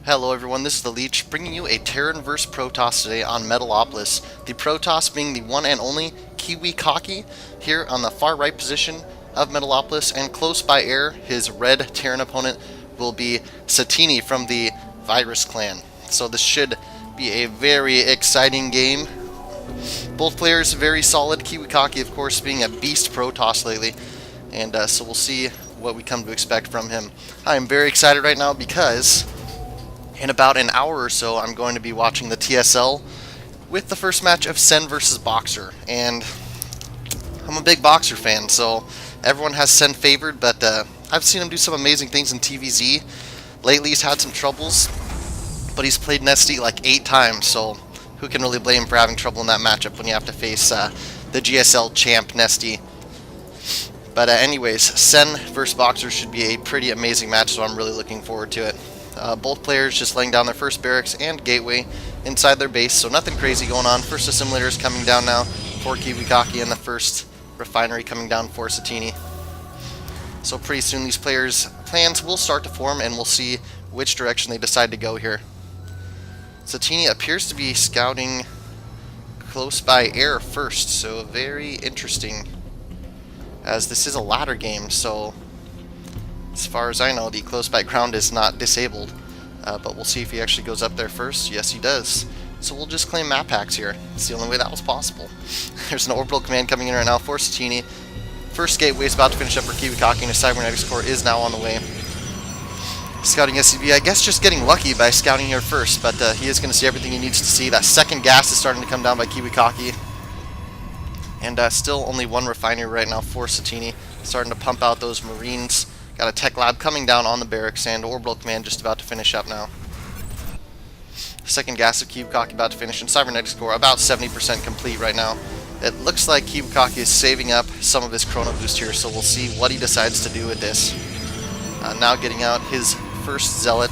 Hello everyone, this is the Leech, bringing you a Terran vs Protoss today on Metalopolis. The Protoss being the one and only KiwiKaki here on the far right position of Metalopolis, and close by air, his red Terran opponent will be Satiini from the Virus clan. So this should be a very exciting game. Both players very solid, KiwiKaki of course being a beast Protoss lately, and so we'll see what we come to expect from him. I am very excited right now because in about an hour or so, I'm going to be watching the TSL with the first match of Sen versus Boxer. And I'm a big Boxer fan, so everyone has Sen favored, but I've seen him do some amazing things in TVZ. Lately, he's had some troubles, but he's played Nesty like 8 times, so who can really blame him for having trouble in that matchup when you have to face the GSL champ Nesty? But anyways, Sen versus Boxer should be a pretty amazing match, so I'm really looking forward to it. Both players just laying down their first barracks and gateway inside their base, so nothing crazy going on. First assimilator is coming down now for KiwiKaki, and the first refinery coming down for Satiini. So pretty soon these players' plans will start to form, and we'll see which direction they decide to go here. Satiini appears to be scouting close by air first, so very interesting, as this is a ladder game, so as far as I know, the close by ground is not disabled, but we'll see if he actually goes up there first. Yes, he does. So we'll just claim map hacks here. It's the only way that was possible. There's an orbital command coming in right now for Satiini. First gateway is about to finish up for KiwiKaki, and his cybernetics core is now on the way. Scouting SCV, I guess just getting lucky by scouting here first, but he is going to see everything he needs to see. That second gas is starting to come down by KiwiKaki. And still only one refinery right now for Satiini, starting to pump out those Marines. Got a tech lab coming down on the barracks, and orbital command just about to finish up now. Second gas of KiwiKaki about to finish, and cybernetics core about 70% complete right now. It looks like KiwiKaki is saving up some of his chrono boost here, so we'll see what he decides to do with this. Now getting out his first zealot,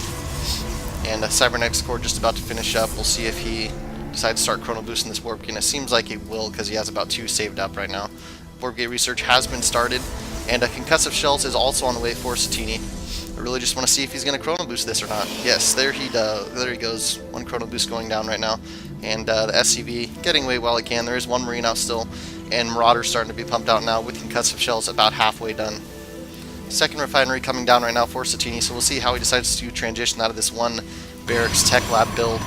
and cybernetics core just about to finish up. We'll see if he decides to start chrono boosting this warp gate. It seems like he will, because he has about 2 saved up right now. Warp gate research has been started, and concussive shells is also on the way for Satiini. I really just want to see if he's going to chrono boost this or not. Yes, there he does. There he goes. One chrono boost going down right now, and the SCV getting away while it can. There is one Marine out still, and Marauders starting to be pumped out now with concussive shells about halfway done. Second refinery coming down right now for Satiini, so we'll see how he decides to transition out of this one barracks tech lab build.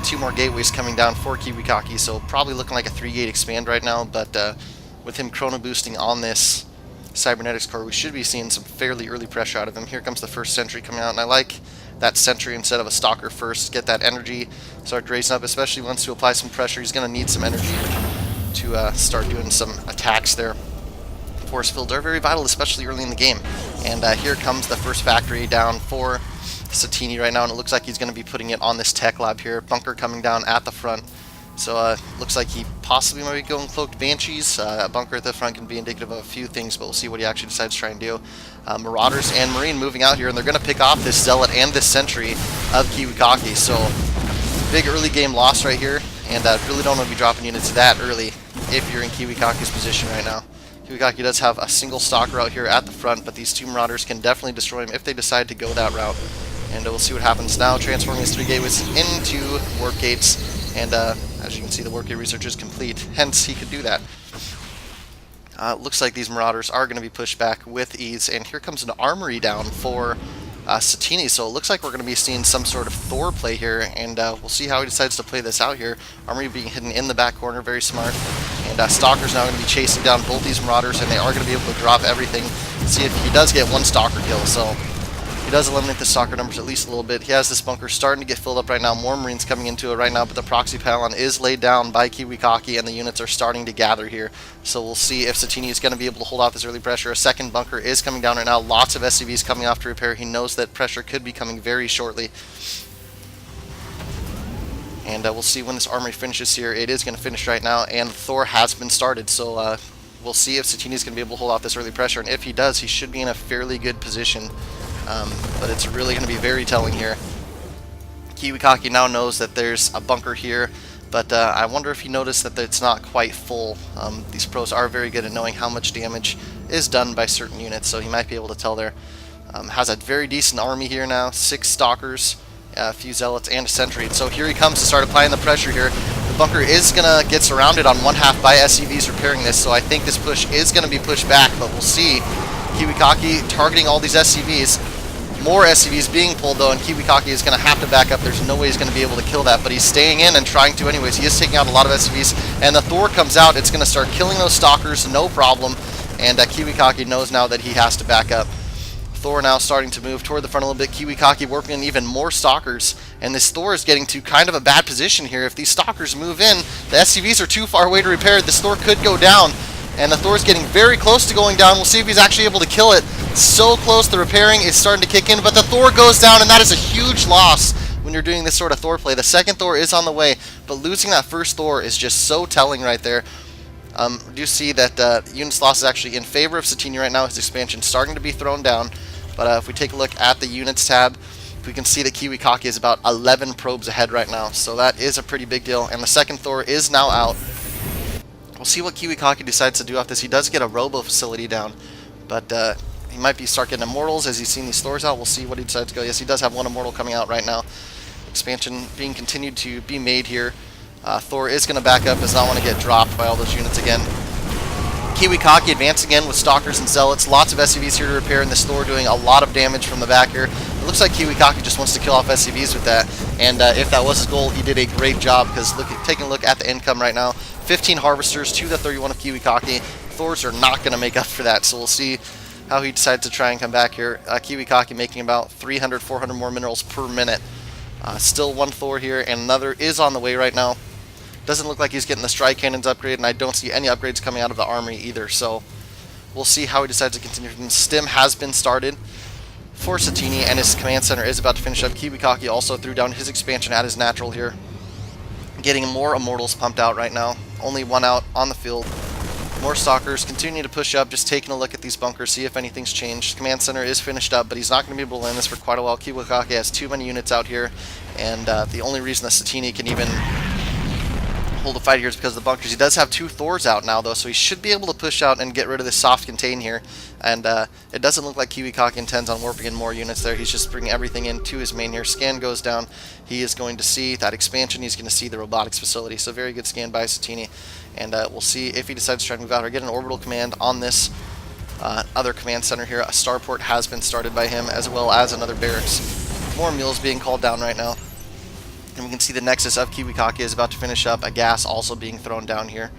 2 more gateways coming down for KiwiKaki, so probably looking like a 3-gate expand right now, but with him chrono boosting on this cybernetics core, we should be seeing some fairly early pressure out of him. Here comes the first sentry coming out, and I like that sentry instead of a stalker first. Get that energy, start raising up, especially once to apply some pressure. He's going to need some energy to start doing some attacks there. Force fields are very vital, especially early in the game. And here comes the first factory down for Satiini right now, and it looks like he's going to be putting it on this tech lab here. Bunker coming down at the front. So looks like he possibly might be going cloaked banshees. A bunker at the front can be indicative of a few things, but we'll see what he actually decides to try and do. Marauders and Marine moving out here, and they're going to pick off this zealot and this sentry of KiwiKaki. So big early game loss right here, and really don't want to be dropping units that early if you're in KiwiKaki's position right now. KiwiKaki does have a single stalker out here at the front, but these 2 Marauders can definitely destroy him if they decide to go that route. And we'll see what happens now, transforming his 3 gateways into warp gates. And as you can see, the warp gate research is complete, hence he could do that. Looks like these Marauders are going to be pushed back with ease, and here comes an armory down for Satiini, so it looks like we're going to be seeing some sort of Thor play here, and we'll see how he decides to play this out here. Armory being hidden in the back corner, very smart, and Stalker's now going to be chasing down both these Marauders, and they are going to be able to drop everything. See if he does get 1 Stalker kill, so he does eliminate the Stalker numbers at least a little bit. He has this bunker starting to get filled up right now. More Marines coming into it right now, but the proxy pylon is laid down by KiwiKaki, and the units are starting to gather here. So we'll see if Satiini is going to be able to hold off this early pressure. A second bunker is coming down right now. Lots of SCVs coming off to repair. He knows that pressure could be coming very shortly. And we'll see when this armory finishes here. It is going to finish right now, and Thor has been started. So we'll see if Satiini is going to be able to hold off this early pressure, and if he does, he should be in a fairly good position. But it's really going to be very telling here. KiwiKaki now knows that there's a bunker here, but I wonder if he noticed that it's not quite full. These pros are very good at knowing how much damage is done by certain units, so he might be able to tell there. Has a very decent army here now, 6 stalkers, a few zealots, and a sentry. So here he comes to start applying the pressure here. The bunker is going to get surrounded on one half by SCVs repairing this, so I think this push is going to be pushed back, but we'll see. KiwiKaki targeting all these SCVs. More SCVs being pulled though, and KiwiKaki is going to have to back up. There's no way he's going to be able to kill that, but he's staying in and trying to anyways. He is taking out a lot of SCVs, and the Thor comes out. It's going to start killing those stalkers, no problem, and KiwiKaki knows now that he has to back up. Thor now starting to move toward the front a little bit. KiwiKaki working on even more stalkers, and this Thor is getting to kind of a bad position here. If these stalkers move in, the SCVs are too far away to repair. This Thor could go down, and the Thor's getting very close to going down. We'll see if he's actually able to kill it. So close, the repairing is starting to kick in, but the Thor goes down, and that is a huge loss when you're doing this sort of Thor play. The second Thor is on the way, but losing that first Thor is just so telling right there. We do see that units loss is actually in favor of Satiini right now. His expansion starting to be thrown down, but if we take a look at the units tab, we can see that KiwiKaki is about 11 probes ahead right now, so that is a pretty big deal, and the second Thor is now out. We'll see what KiwiKaki decides to do off this. He does get a robo facility down, but he might start getting immortals as he's seen these Thors out. We'll see what he decides to go. Yes, he does have one immortal coming out right now. Expansion being continued to be made here. Thor is going to back up, does not want to get dropped by all those units again. KiwiKaki advancing again with stalkers and zealots. Lots of SCVs here to repair, and this Thor doing a lot of damage from the back here. It looks like KiwiKaki just wants to kill off SCVs with that, and if that was his goal, he did a great job, because taking a look at the income right now, 15 harvesters to the 31 of KiwiKaki. Thors are not going to make up for that, so we'll see how he decides to try and come back here. KiwiKaki making about 300, 400 more minerals per minute. Still one Thor here, and another is on the way right now. Doesn't look like he's getting the strike cannons upgrade, and I don't see any upgrades coming out of the armory either, so we'll see how he decides to continue. Stim has been started for Satiini, and his command center is about to finish up. KiwiKaki also threw down his expansion at his natural here. Getting more immortals pumped out right now. Only one out on the field. More stalkers continuing to push up, just taking a look at these bunkers, see if anything's changed. Command center is finished up, but he's not going to be able to land this for quite a while. KiwiKaki has too many units out here, and the only reason that Satiini can even hold a fight here is because of the bunkers. He does have 2 Thors out now, though, so he should be able to push out and get rid of this soft contain here. And it doesn't look like KiwiKaki intends on warping in more units there. He's just bringing everything into his main here. Scan goes down. He is going to see that expansion. He's going to see the robotics facility. So very good scan by Satiini. And we'll see if he decides to try to move out or get an orbital command on this other command center here. A starport has been started by him, as well as another barracks. More mules being called down right now. And we can see the nexus of KiwiKaki is about to finish up. A gas also being thrown down here.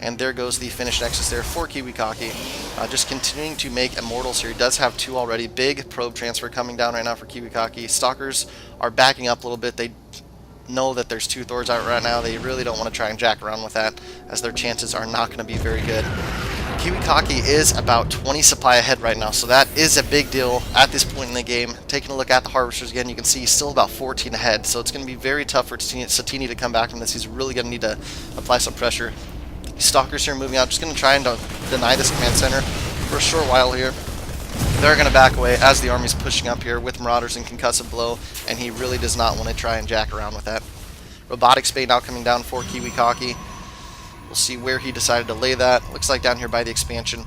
And there goes the finished nexus there for KiwiKaki. Just continuing to make immortals here. He does have 2 already. Big probe transfer coming down right now for KiwiKaki. Stalkers are backing up a little bit. They know that there's 2 Thors out right now. They really don't want to try and jack around with that, as their chances are not going to be very good. KiwiKaki is about 20 supply ahead right now, so that is a big deal at this point in the game. Taking a look at the harvesters again, you can see he's still about 14 ahead, so it's going to be very tough for Satiini to come back from this. He's really going to need to apply some pressure. These stalkers here moving out, just going to try and deny this command center for a short while here. They're going to back away as the army's pushing up here with marauders and concussive blow, and he really does not want to try and jack around with that. Robotics bay now coming down for KiwiKaki. We'll see where he decided to lay that. Looks like down here by the expansion.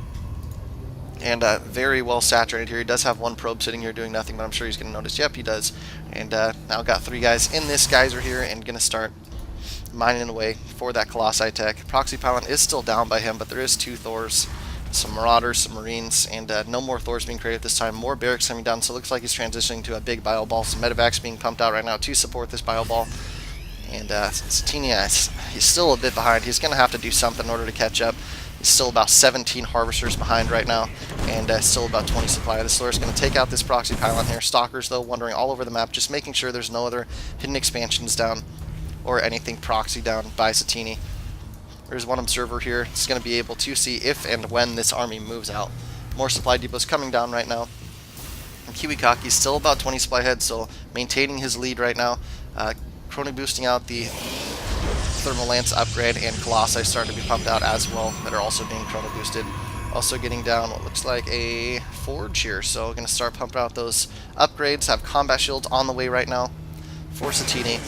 And very well saturated here. He does have 1 probe sitting here doing nothing, but I'm sure he's going to notice. Yep, he does. And now got 3 guys in this geyser here and going to start mining away for that Colossi tech. Proxy pylon is still down by him, but there is 2 Thors, some marauders, some marines, and no more Thors being created this time. More barracks coming down, so it looks like he's transitioning to a big bio ball. Some medevacs being pumped out right now to support this bio ball. And Satiini, he's still a bit behind. He's going to have to do something in order to catch up. He's still about 17 harvesters behind right now, and still about 20 supply. The Thor is going to take out this proxy pylon here. Stalkers, though, wandering all over the map, just making sure there's no other hidden expansions down or anything proxy down by Satiini. There's one observer here. It's going to be able to see if and when this army moves out. More supply depots coming down right now. And KiwiKaki is still about 20 supply ahead, so maintaining his lead right now. Chrono boosting out the Thermal Lance upgrade, and Colossi starting to be pumped out as well, that are also being chrono boosted. Also getting down what looks like a forge here, so going to start pumping out those upgrades. Have combat shields on the way right now for Satiini.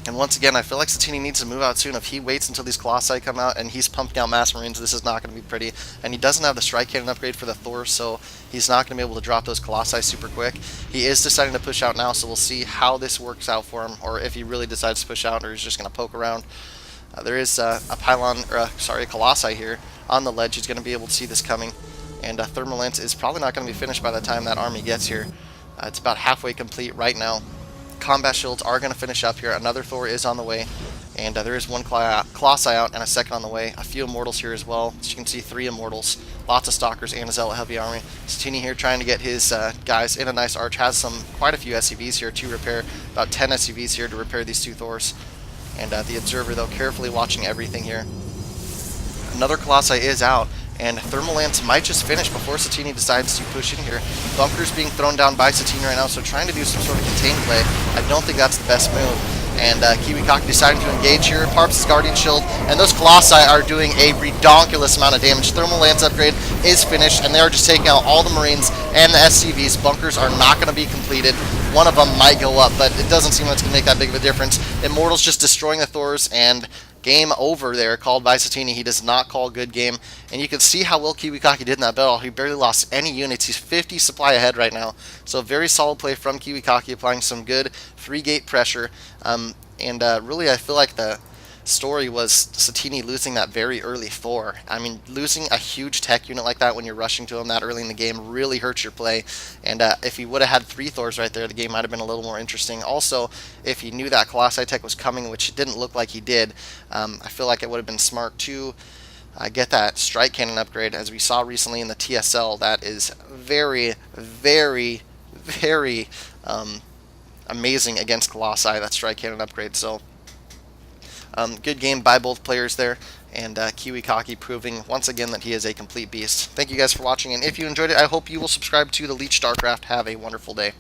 And once again, I feel like Satiini needs to move out soon. If he waits until these Colossi come out and he's pumping out Mass Marines, this is not going to be pretty. And he doesn't have the Strike Cannon upgrade for the Thor, so he's not going to be able to drop those Colossi super quick. He is deciding to push out now, so we'll see how this works out for him, or if he really decides to push out, or he's just going to poke around. There is a pylon, or a Colossi here on the ledge. He's going to be able to see this coming. And Thermal Lance is probably not going to be finished by the time that army gets here. It's about halfway complete right now. Combat shields are going to finish up here. Another Thor is on the way, and there is one Colossi out and a second on the way. A few Immortals here as well. As you can see, 3 Immortals, lots of Stalkers, and a Zealot Heavy Army. Satiini here trying to get his guys in a nice arch. Has quite a few SCVs here to repair. About 10 SCVs here to repair these 2 Thors. And the Observer, though, carefully watching everything here. Another Colossi is out, and Thermal Lance might just finish before Satiini decides to push in here. Bunkers being thrown down by Satiini right now, so trying to do some sort of contained play. I don't think that's the best move. And KiwiKaki deciding to engage here. Parps' Guardian Shield, and those Colossi are doing a redonkulous amount of damage. Thermal Lance upgrade is finished, and they are just taking out all the Marines and the SCVs. Bunkers are not going to be completed. One of them might go up, but it doesn't seem like it's going to make that big of a difference. Immortals just destroying the Thors, and game over there, called by Satiini. He does not call a good game, and you can see how well KiwiKaki did in that battle. He barely lost any units. He's 50 supply ahead right now, so very solid play from KiwiKaki, applying some good 3-gate pressure, and really I feel like the story was Satiini losing that very early Thor. I mean, losing a huge tech unit like that when you're rushing to him that early in the game really hurts your play. And if he would have had 3 Thors right there, the game might have been a little more interesting. Also, if he knew that Colossi tech was coming, which it didn't look like he did, I feel like it would have been smart to get that Strike Cannon upgrade, as we saw recently in the TSL. That is very, very, very amazing against Colossi, that Strike Cannon upgrade. So good game by both players there, and KiwiKaki proving once again that he is a complete beast. Thank you guys for watching, and if you enjoyed it, I hope you will subscribe to the Leech StarCraft. Have a wonderful day.